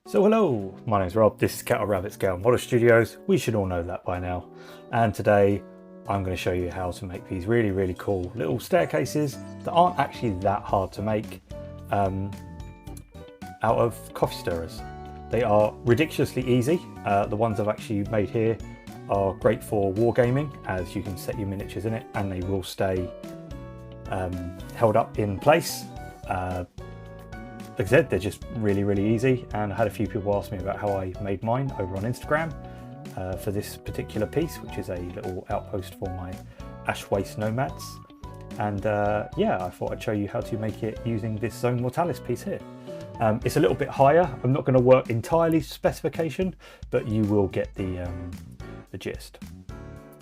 So hello, my name's Rob, this is Cattle Rabbit Scale Model Studios. We should all know that by now. And today I'm going to show you how to make these really cool little staircases that aren't actually that hard to make out of coffee stirrers. They are ridiculously easy. The ones I've actually made here are great for wargaming, as you can set your miniatures in it and they will stay held up in place. Like I said, they're just really easy, and I had a few people ask me about how I made mine over on Instagram for this particular piece, which is a little outpost for my ash waste nomads. And yeah, I thought I'd show you how to make it using this Zone Mortalis piece here. It's a little bit higher. I'm not going to work entirely to specification, but you will get the gist.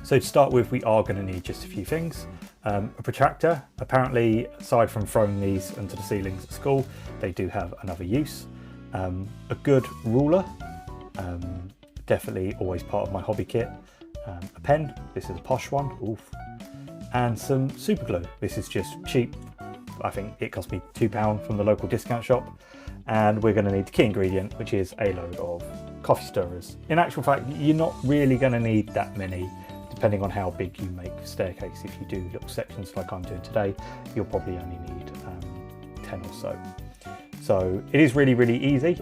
So to start with, we are going to need just a few things. A protractor. Apparently, aside from throwing these into the ceilings at school, they do have another use. A good ruler, definitely always part of my hobby kit. A pen, this is a posh one, oof. And some super glue. This is just cheap. I think it cost me £2 from the local discount shop. And we're going to need the key ingredient, which is a load of coffee stirrers. In actual fact, you're not really going to need that many. Depending on how big you make the staircase. If you do little sections like I'm doing today, you'll probably only need 10 or so. So it is really easy.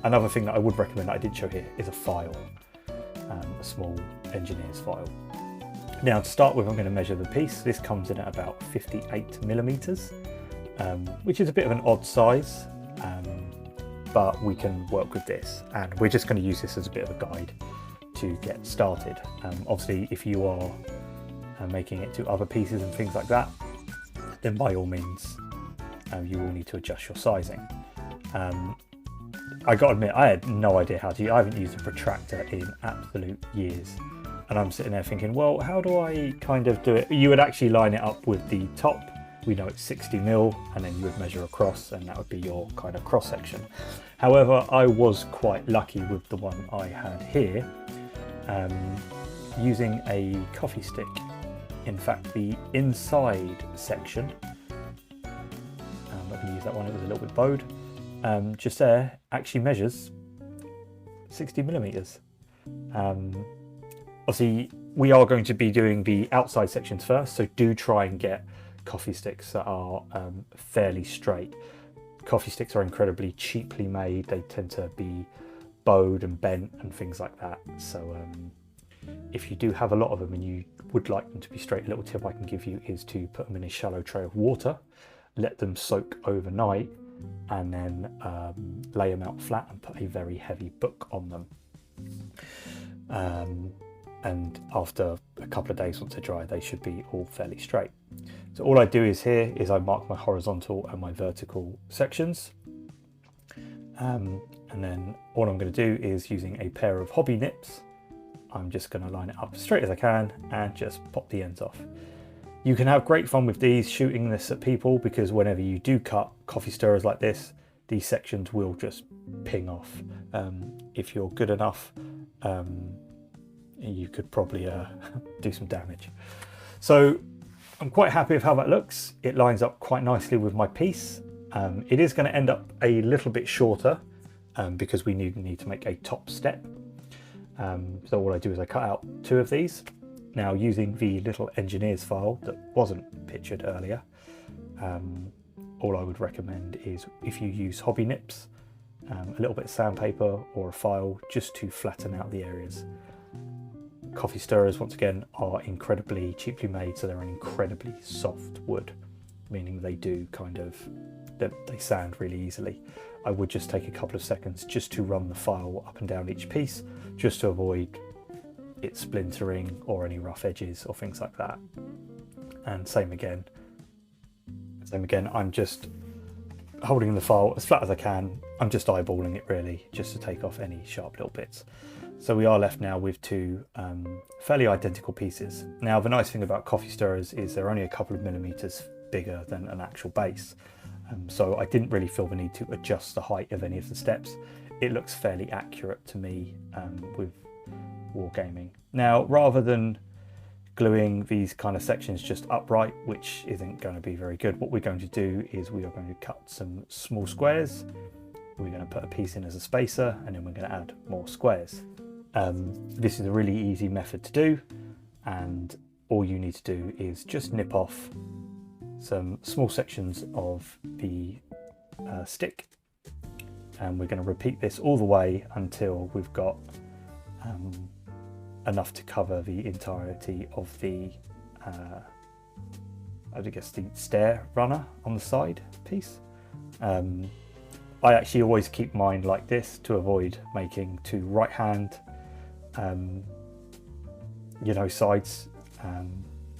Another thing that I would recommend that I did show here is a file, a small engineer's file. Now to start with, I'm going to measure the piece. This comes in at about 58 millimeters, which is a bit of an odd size, but we can work with this, and we're just going to use this as a bit of a guide to get started. Obviously, if you are making it to other pieces and things like that, then by all means you will need to adjust your sizing. I gotta admit, I had no idea how to. I haven't used a protractor in absolute years, and I'm sitting there thinking, well, how do I kind of do it? You would actually line it up with the top. We know it's 60 mil, and then you would measure across, and that would be your kind of cross section. However, I was quite lucky with the one I had here. Using a coffee stick. In fact, the inside section, I'm not going to use that one, it was a little bit bowed, just there actually measures 60 millimeters. Obviously, we are going to be doing the outside sections first, so do try and get coffee sticks that are fairly straight. Coffee sticks are incredibly cheaply made, they tend to be bowed and bent and things like that. So if you do have a lot of them and you would like them to be straight, a little tip I can give you is to put them in a shallow tray of water, let them soak overnight, and then lay them out flat and put a very heavy book on them. And after a couple of days, once they're dry, they should be all fairly straight. So all I do is here is I mark my horizontal and my vertical sections. And then all I'm going to do is, using a pair of hobby nips, I'm just going to line it up as straight as I can and just pop the ends off. You can have great fun with these, shooting this at people, because whenever you do cut coffee stirrers like this, these sections will just ping off. If you're good enough, you could probably do some damage. So I'm quite happy with how that looks. It lines up quite nicely with my piece. It is going to end up a little bit shorter because we need to make a top step. So all I do is I cut out 2 of these. Now, using the little engineer's file that wasn't pictured earlier, all I would recommend is, if you use hobby nips, a little bit of sandpaper or a file just to flatten out the areas. Coffee stirrers, once again, are incredibly cheaply made, so they're an incredibly soft wood, meaning they do they sand really easily. I would just take a couple of seconds just to run the file up and down each piece, just to avoid it splintering or any rough edges or things like that. And same again, I'm just holding the file as flat as I can. I'm just eyeballing it really, just to take off any sharp little bits. So we are left now with 2 fairly identical pieces. Now, the nice thing about coffee stirrers is they're only a couple of millimeters bigger than an actual base. So I didn't really feel the need to adjust the height of any of the steps. It looks fairly accurate to me with wargaming. Now, rather than gluing these kind of sections just upright, which isn't going to be very good, what we're going to do is we are going to cut some small squares we're going to put a piece in as a spacer, and then we're going to add more squares. This is a really easy method to do, and all you need to do is just nip off some small sections of the stick, and we're going to repeat this all the way until we've got enough to cover the entirety of the the stair runner on the side piece. I actually always keep mine like this to avoid making two right hand sides,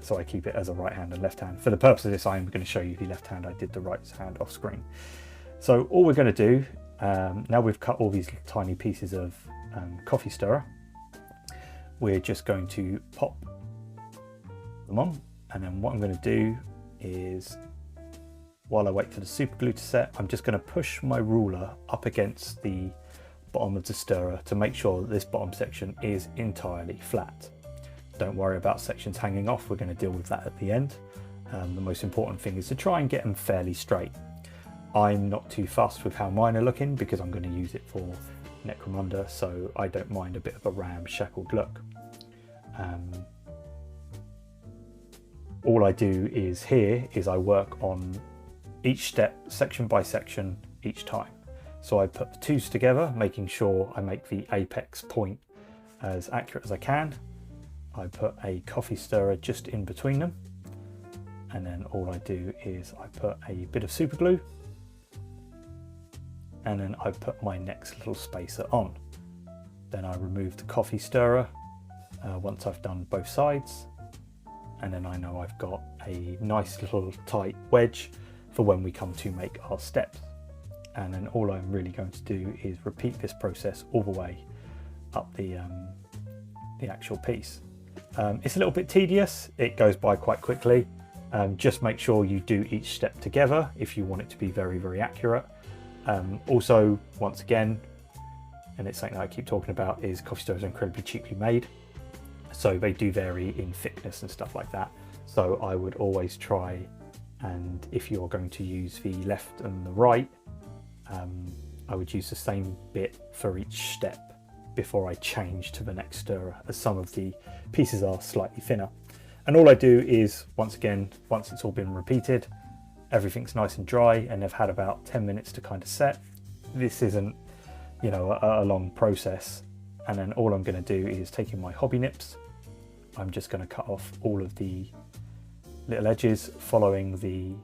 so I keep it as a right hand and left hand. For the purpose of this, I'm going to show you the left hand. I did the right hand off screen. So all we're going to do, now we've cut all these tiny pieces of coffee stirrer, we're just going to pop them on, and then what I'm going to do is, while I wait for the super glue to set, I'm just going to push my ruler up against the bottom of the stirrer to make sure that this bottom section is entirely flat. Don't worry about sections hanging off, we're going to deal with that at the end. The most important thing is to try and get them fairly straight. I'm not too fussed with how mine are looking because I'm going to use it for Necromunda, so I don't mind a bit of a ramshackled look. All I do is I work on each step section by section each time. So I put the twos together, making sure I make the apex point as accurate as I can. I put a coffee stirrer just in between them, and then all I do is I put a bit of super glue, and then I put my next little spacer on. Then I remove the coffee stirrer once I've done both sides, and then I know I've got a nice little tight wedge for when we come to make our steps. And then all I'm really going to do is repeat this process all the way up the actual piece. It's a little bit tedious, it goes by quite quickly. Just make sure you do each step together if you want it to be very, very accurate. Also, once again, and it's something that I keep talking about, is coffee stirrers are incredibly cheaply made. So they do vary in thickness and stuff like that. So I would always try, and if you're going to use the left and the right, I would use the same bit for each step before I change to the next stirrer, as some of the pieces are slightly thinner. And all I do is, once again, once it's all been repeated, everything's nice and dry and they've had about 10 minutes to kind of set. This isn't, a long process. And then all I'm going to do is taking my hobby nips, I'm just going to cut off all of the little edges following the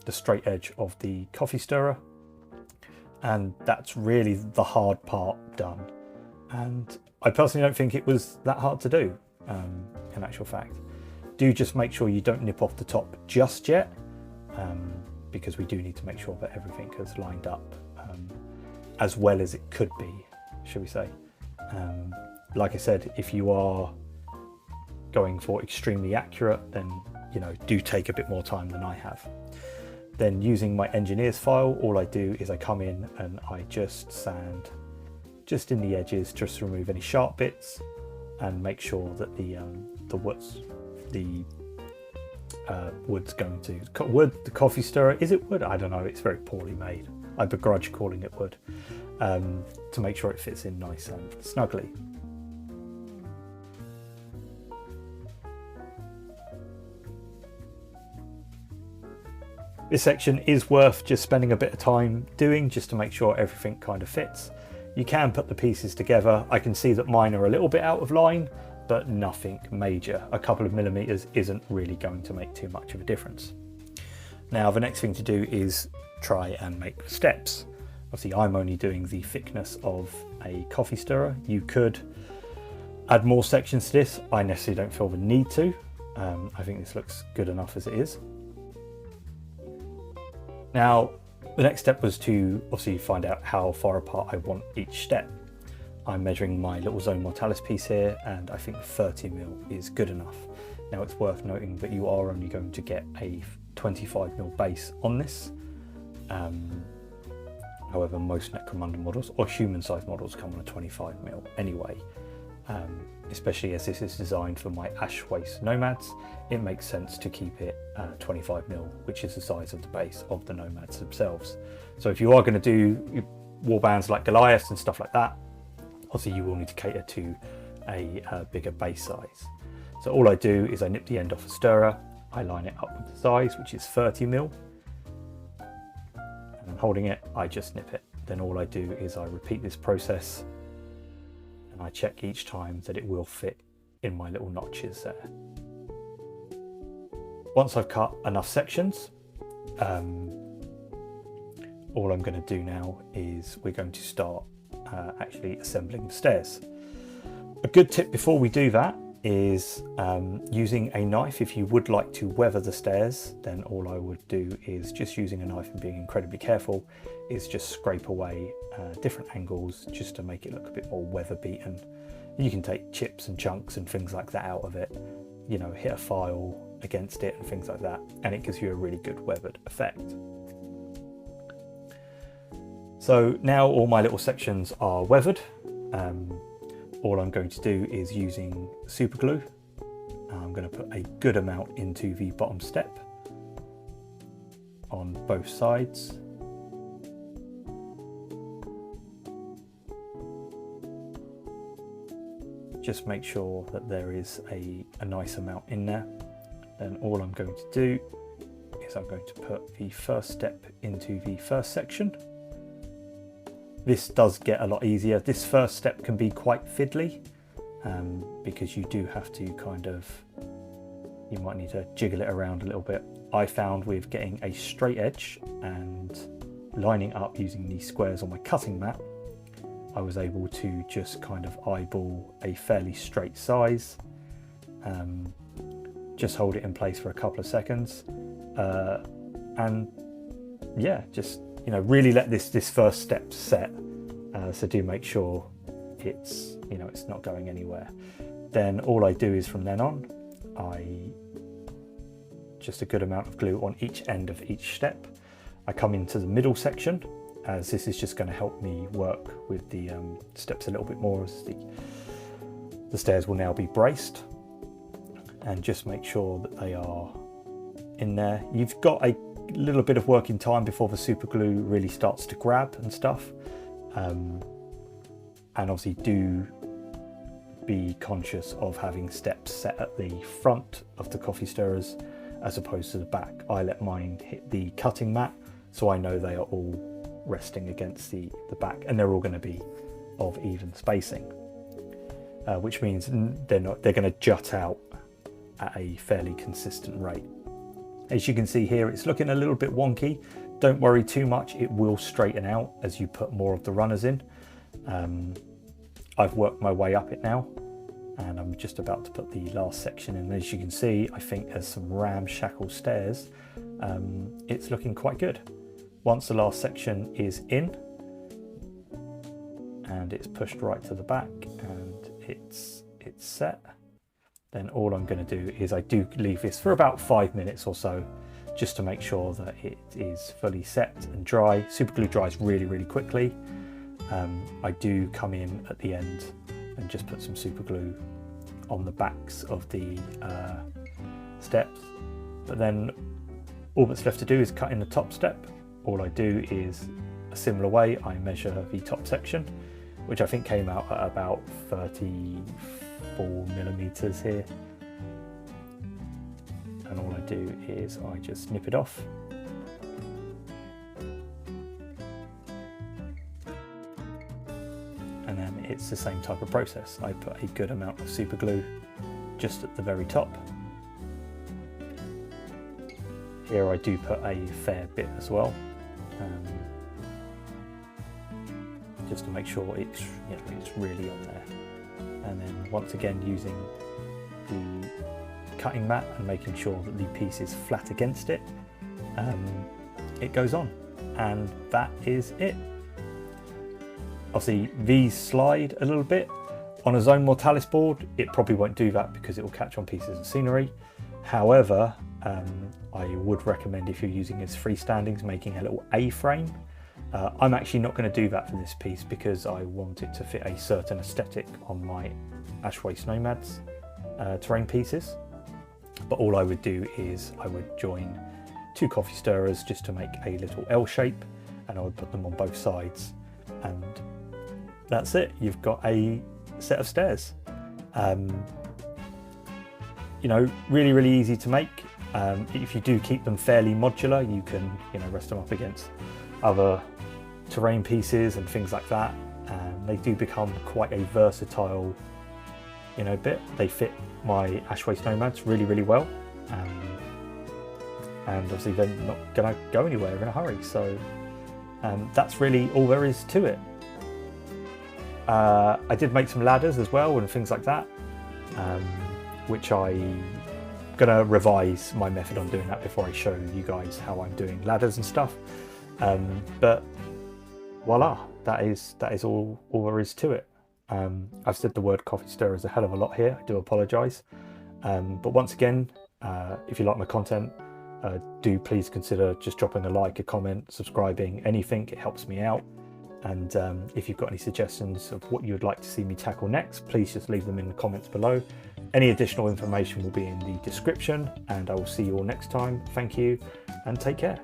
straight edge of the coffee stirrer, and that's really the hard part done. And I personally don't think it was that hard to do. In actual fact, do just make sure you don't nip off the top just yet, because we do need to make sure that everything is lined up as well as it could be, should we say. Like I said, if you are going for extremely accurate, then do take a bit more time than I have. Then, using my engineer's file, all I do is I come in and I just sand just in the edges, just to remove any sharp bits and make sure that the wood's going to wood. The coffee stirrer, is it wood? I don't know. It's very poorly made. I begrudge calling it wood, to make sure it fits in nice and snugly. This section is worth just spending a bit of time doing, just to make sure everything kind of fits. You can put the pieces together. I can see that mine are a little bit out of line, but nothing major. A couple of millimeters isn't really going to make too much of a difference. Now, the next thing to do is try and make steps. Obviously, I'm only doing the thickness of a coffee stirrer. You could add more sections to this. I necessarily don't feel the need to. I think this looks good enough as it is. Now, the next step was to obviously find out how far apart I want each step. I'm measuring my little Zone Mortalis piece here, and I think 30mm is good enough. Now, it's worth noting that you are only going to get a 25mm base on this. However, most Necromunda models or human-sized models come on a 25mm anyway. Especially as this is designed for my ash waste nomads, it makes sense to keep it 25mm, which is the size of the base of the nomads themselves. So if you are going to do warbands like Goliaths and stuff like that, obviously you will need to cater to a bigger base size. So all I do is I nip the end off a stirrer, I line it up with the size, which is 30mm, and then holding it, I just nip it. Then all I do is I repeat this process, and I check each time that it will fit in my little notches there. Once I've cut enough sections, all I'm going to do now is we're going to start actually assembling the stairs. A good tip before we do that is using a knife. If you would like to weather the stairs, then all I would do is, just using a knife and being incredibly careful, is just scrape away different angles just to make it look a bit more weather beaten. You can take chips and chunks and things like that out of it, you know, hit a file against it and things like that, and it gives you a really good weathered effect. So now all my little sections are weathered. All I'm going to do is, using super glue, I'm going to put a good amount into the bottom step on both sides. Just make sure that there is a nice amount in there. Then all I'm going to do is I'm going to put the first step into the first section. This does get a lot easier. This first step can be quite fiddly because you do have to you might need to jiggle it around a little bit. I found with getting a straight edge and lining up using these squares on my cutting mat, I was able to just kind of eyeball a fairly straight size, just hold it in place for a couple of seconds, and yeah, just, you know, really let this first step set. So do make sure it's, you know, it's not going anywhere. Then all I do is, from then on, just a good amount of glue on each end of each step. I come into the middle section, as this is just going to help me work with the steps a little bit more, as the stairs will now be braced, and just make sure that they are in there. You've got a little bit of working time before the super glue really starts to grab and stuff, and obviously do be conscious of having steps set at the front of the coffee stirrers as opposed to the back. I let mine hit the cutting mat, so I know they are all resting against the back, and they're all going to be of even spacing, which means they're going to jut out at a fairly consistent rate. As you can see here, it's looking a little bit wonky. Don't worry too much, it will straighten out as you put more of the runners in. I've worked my way up it now, and I'm just about to put the last section in. As you can see, I think there's some ramshackle stairs. It's looking quite good. Once the last section is in and it's pushed right to the back and it's set, then all I'm going to do is I do leave this for about 5 minutes or so, just to make sure that it is fully set and dry. Super glue dries really, really quickly. I do come in at the end and just put some super glue on the backs of the steps, but then all that's left to do is cut in the top step. All I do is, a similar way, I measure the top section, which I think came out at about 34mm here, and all I do is I just snip it off. And then it's the same type of process. I put a good amount of super glue just at the very top. Here I do put a fair bit as well, just to make sure it's, you know, it's really on there. And then once again, using the cutting mat and making sure that the piece is flat against it, it goes on, and that is it. Obviously these slide a little bit. On a Zone Mortalis board, it probably won't do that because it will catch on pieces of scenery. However, I would recommend, if you're using as freestandings, making a little A-frame. I'm actually not going to do that for this piece because I want it to fit a certain aesthetic on my Ashwaste Nomads terrain pieces. But all I would do is I would join 2 coffee stirrers just to make a little L shape, and I would put them on both sides, and that's it. You've got a set of stairs. You know, really easy to make. If you do keep them fairly modular, you can, you know, rest them up against other terrain pieces and things like that, and they do become quite a versatile, you know, bit. They fit my Ashwaste Nomads really well, and obviously they're not gonna go anywhere in a hurry, so that's really all there is to it. I did make some ladders as well and things like that, which I'm gonna revise my method on doing that before I show you guys how I'm doing ladders and stuff. But voila, that is all there is to it. I've said the word coffee stirrers a hell of a lot here, I do apologise. But once again, if you like my content, do please consider just dropping a like, a comment, subscribing, anything, it helps me out. And if you've got any suggestions of what you'd like to see me tackle next, please just leave them in the comments below. Any additional information will be in the description, and I will see you all next time. Thank you and take care.